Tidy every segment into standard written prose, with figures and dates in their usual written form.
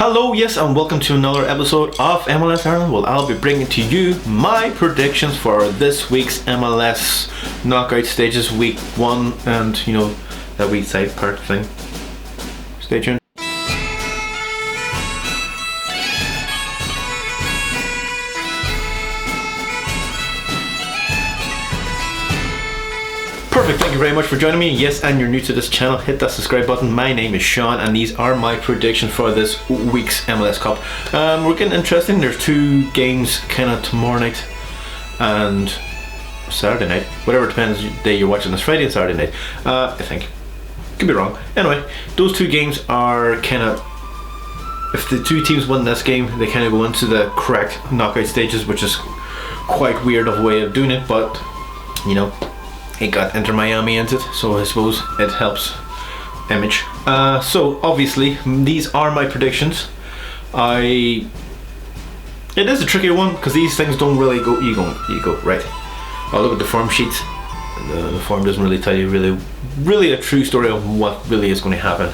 Hello, yes, and welcome to another episode of MLS Ireland. Well, I'll be bringing to you my predictions for this week's MLS knockout stages, week 1, and that wee side part thing. Stay tuned. Perfect, thank you very much for joining me. Yes, and you're new to this channel, hit that subscribe button. My name is Sean and these are my predictions for this week's MLS Cup. We're getting interesting. There's 2 games kind of tomorrow night and Saturday night, whatever, depends the day you're watching this. Friday and Saturday night, I think. Could be wrong. Anyway, those 2 games are kind of, if the 2 teams win this game, they kind of go into the correct knockout stages, which is quite weird of a way of doing it, but it got Inter Miami into it, so I suppose it helps image. So obviously these are my predictions. It is a tricky one because these things don't really go. You go right. I'll look at the form sheet. The form doesn't really tell you really a true story of what really is going to happen.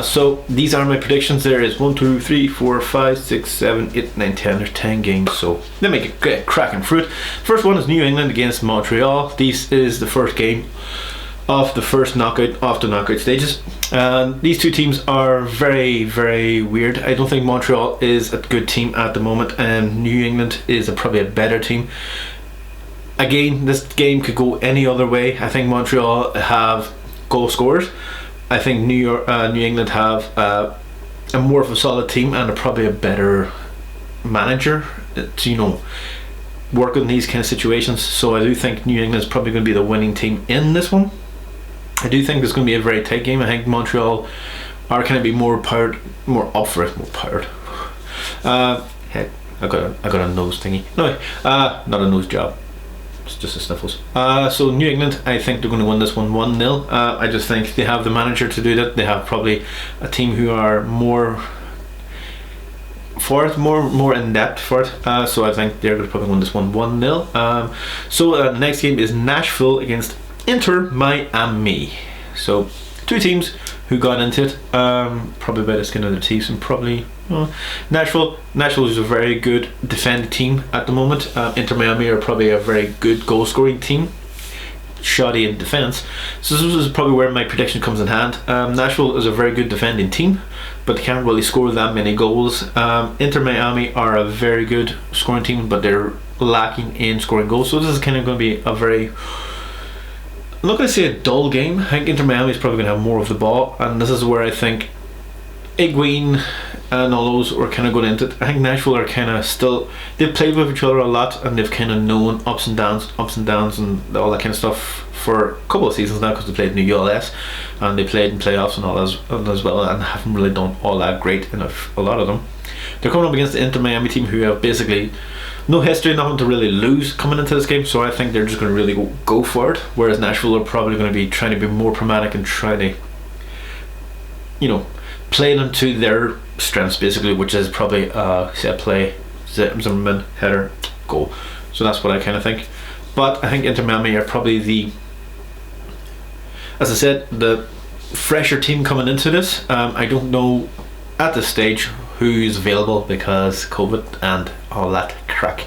So these are my predictions. There is 1, 2, 3, 4, 5, 6, 7, 8, 9, 10. There's 10 games, so let me get cracking through it. First one is New England against Montreal. This is the first game of the first knockout of the knockout stages. These 2 teams are very, very weird. I don't think Montreal is a good team at the moment, and New England is probably a better team. Again, this game could go any other way. I think Montreal have goal scorers. I think New England have a more of a solid team and probably a better manager to work in these kind of situations. So I do think New England is probably going to be the winning team in this one. I do think there's going to be a very tight game. I think Montreal are going to be more powered, more up for it, more powered. Heck, I got a nose thingy. No, not a nose job. It's just a sniffles. So New England, I think they're going to win this one 1-0. I just think they have the manager to do that. They have probably a team who are more for it, more in depth for it. So I think they're going to probably win this one 1-0. So the next game is Nashville against Inter Miami. So 2 teams who got into it, probably by the skin of their teeth, and probably Nashville is a very good defending team at the moment. Inter Miami are probably a very good goal scoring team, shoddy in defense. So this is probably where my prediction comes in hand. Nashville is a very good defending team, but they can't really score that many goals. Inter Miami are a very good scoring team, but they're lacking in scoring goals. So this is kind of going to be a very, I'm not going to say a dull game. I think Inter Miami is probably going to have more of the ball, and this is where I think Higuain and all those are kind of going into it. I think Nashville are kind of still, they've played with each other a lot and they've kind of known ups and downs and all that kind of stuff for a couple of seasons now, because they played in the ULS and they played in playoffs and all as well, and haven't really done all that great in a lot of them. They're coming up against the Inter Miami team who have basically no history, nothing to really lose coming into this game, so I think they're just going to really go for it, whereas Nashville are probably going to be trying to be more pragmatic and try to play them to their strengths basically, which is probably set play, Zimmerman, header, goal. So that's what I kind of think. But I think Inter Miami are probably as I said, the fresher team coming into this. I don't know at this stage who's available because COVID and all that crack.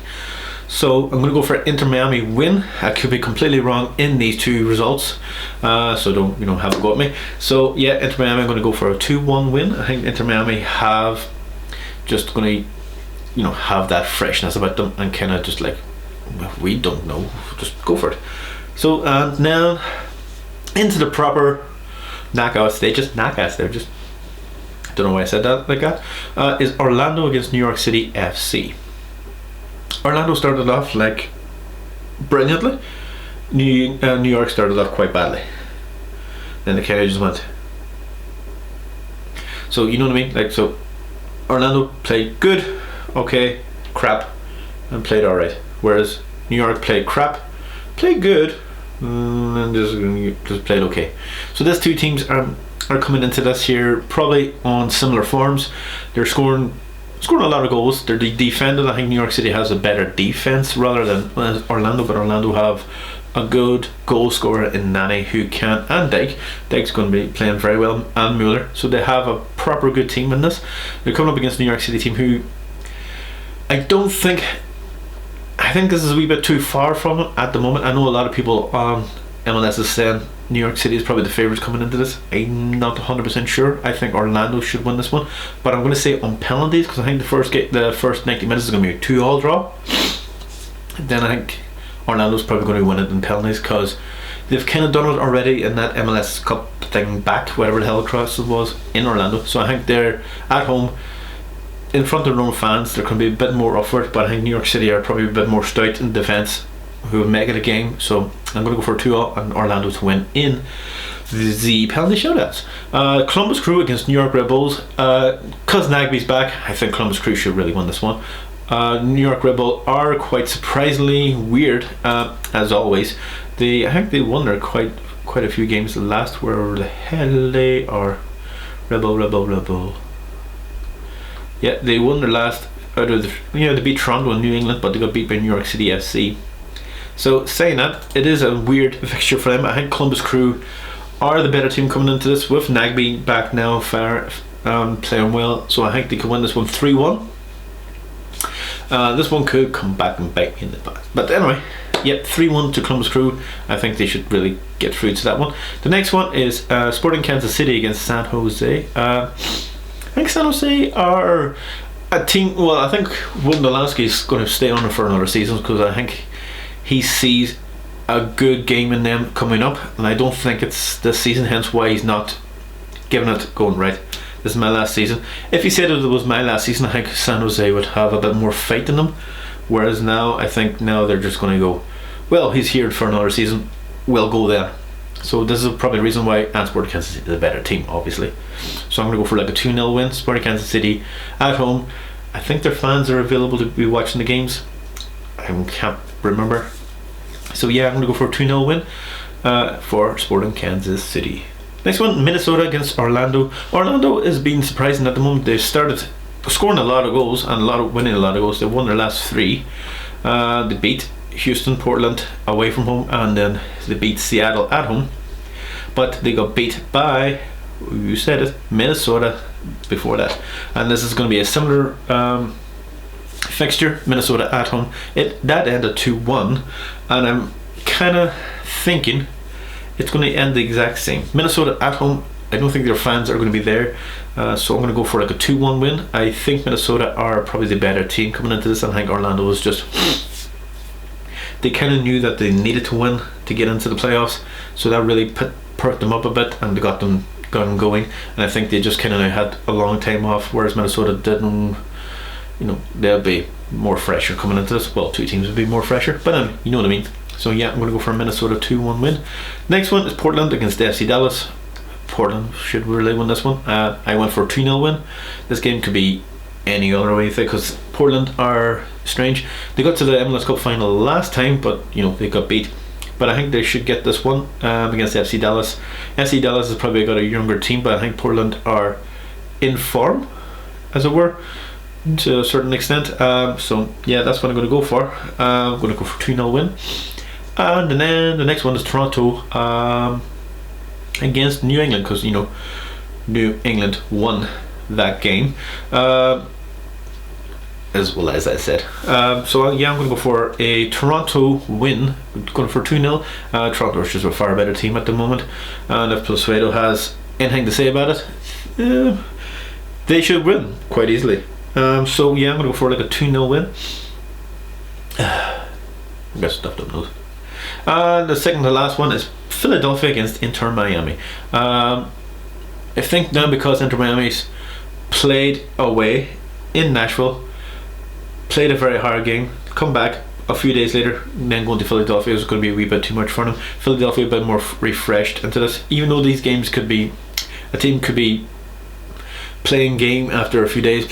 So I'm going to go for Inter Miami win. I could be completely wrong in these 2 results, so don't have a go at me. So yeah, Inter Miami, I'm going to go for a 2-1 win. I think Inter Miami have just going to have that freshness about them and kind of just like, we don't know, just go for it. So now into the proper knockout stages. Just don't know why I said that like that. Is Orlando against New York City FC. Orlando started off like brilliantly. New York started off quite badly. Then the kind of just went. So you know what I mean? Like, so Orlando played good, okay, crap, and played alright. Whereas New York played crap, played good, and just played okay. So these 2 teams are coming into this here probably on similar forms. They're scoring a lot of goals. They're defended. I think New York City has a better defense rather than Orlando, but Orlando have a good goal scorer in Nani who can, and Dyke's going to be playing very well, and Mueller. So they have a proper good team in this. They're coming up against the New York City team who I think this is a wee bit too far from it at the moment. I know a lot of people on MLS is saying New York City is probably the favourites coming into this. I'm not 100% sure. I think Orlando should win this one, but I'm going to say on penalties, because I think the first 90 minutes is going to be a 2-2 draw. Then I think Orlando's probably going to win it in penalties, because they've kind of done it already in that MLS Cup thing back, whatever the hell cross it was, in Orlando. So I think they're at home in front of their own fans. They're going to be a bit more upward, but I think New York City are probably a bit more stout in defence, who will make it a game. So I'm going to go for a 2-0 and Orlando to win in the penalty shootouts. Columbus Crew against New York Red Bulls. Because Nagby's back, I think Columbus Crew should really win this one. New York Red Bull are quite surprisingly weird, as always. I think they won their quite a few games last. Where the hell they are? Red Bull. Yeah, they won their last out of they beat Toronto and New England, but they got beat by New York City FC. So saying that, it is a weird fixture for them. I think Columbus Crew are the better team coming into this, with Nagby back now, playing well. So I think they can win this one 3-1. This one could come back and bite me in the back, but anyway, yep, 3-1 to Columbus Crew. I think they should really get through to that one. The next one is Sporting Kansas City against San Jose. I think San Jose are a team. Well, I think Wondolansky is going to stay on it for another season, because I think he sees a good game in them coming up, and I don't think it's this season, hence why he's not giving it going right. This is my last season. If he said it was my last season, I think San Jose would have a bit more fight in them, whereas now I think they're just going to go, well, he's here for another season, we'll go there. So this is probably the reason why Sporting Kansas City is a better team, obviously. So I'm going to go for like a 2-0 win. Sporting Kansas City at home. I think their fans are available to be watching the games. I can't remember. So yeah, I'm going to go for a 2-0 win for Sporting Kansas City. Next one, Minnesota against Orlando. Orlando is being surprising at the moment. They started scoring a lot of goals and winning a lot of goals. They won their last 3. They beat Houston, Portland away from home, and then they beat Seattle at home. But they got beat by, you said it, Minnesota before that. And this is going to be a similar fixture, Minnesota at home. That ended 2-1, and I'm kind of thinking it's going to end the exact same. Minnesota at home, I don't think their fans are going to be there, so I'm going to go for like a 2-1 win. I think Minnesota are probably the better team coming into this, and I think Orlando was just, they kind of knew that they needed to win to get into the playoffs, so that really perked them up a bit, and they got them going. And I think they just kind of had a long time off, whereas Minnesota didn't. They'll be more fresher coming into this. Well, two teams would be more fresher, but you know what I mean. So yeah, I'm going to go for a Minnesota 2-1 win. Next one is Portland against FC Dallas. Portland should really win this one. I went for a 2-0 win. This game could be any other way, because Portland are strange. They got to the MLS Cup final last time, but they got beat. But I think they should get this one against FC Dallas. FC Dallas has probably got a younger team, but I think Portland are in form, as it were, to a certain extent. So yeah, that's what I'm going to go for. I'm going to go for 2-0 win. And then the next one is Toronto against New England, because New England won that game, as well as I said. So yeah, I'm going to go for a Toronto win. I'm going for 2-0. Toronto is just a far better team at the moment, and if Plasuedo has anything to say about it, they should win quite easily. So yeah, I'm going to go for like a 2-0 win. I got stuffed up nose. The second to last one is Philadelphia against Inter Miami. I think now, because Inter Miami's played away in Nashville, played a very hard game, come back a few days later, then going to Philadelphia is going to be a wee bit too much for them. Philadelphia a bit more refreshed into this, even though these games could be, a team could be playing game after a few days,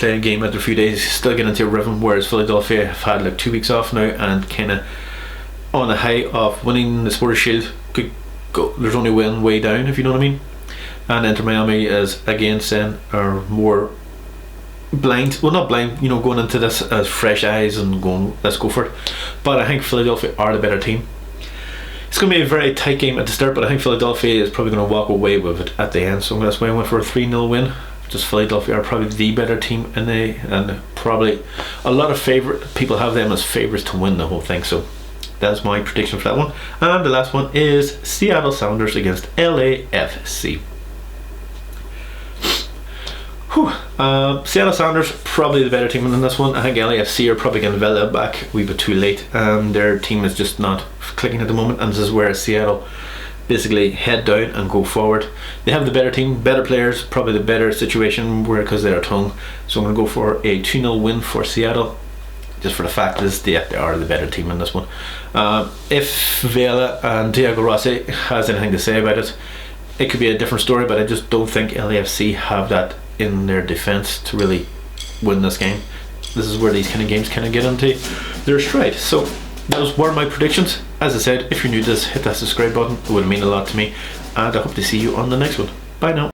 still get into a rhythm, whereas Philadelphia have had like 2 weeks off now, and kind of on the high of winning the Supporters' Shield, could go, there's only one way down, if you know what I mean. And Inter Miami is again saying are more blind, well not blind, going into this as fresh eyes and going, let's go for it. But I think Philadelphia are the better team. It's going to be a very tight game at the start, but I think Philadelphia is probably going to walk away with it at the end. So I'm going to swing for a 3-0 win. Just Philadelphia are probably the better team and probably a lot of people have them as favourites to win the whole thing. So that's my prediction for that one. And the last one is Seattle Sounders against LAFC. Seattle Sounders probably the better team in this one. I think LAFC are probably getting Vela back a wee bit too late. Their team is just not clicking at the moment, and this is where Seattle basically head down and go forward. They have the better team, better players, probably the better situation because they're at home. So I'm going to go for a 2-0 win for Seattle, just for the fact that they are the better team in this one. If Vela and Diego Rossi has anything to say about it, it could be a different story, but I just don't think LAFC have that in their defence to really win this game. This is where these kind of games kind of get into their stride. So those were my predictions. As I said, if you're new to this, hit that subscribe button. It would mean a lot to me, and I hope to see you on the next one. Bye now.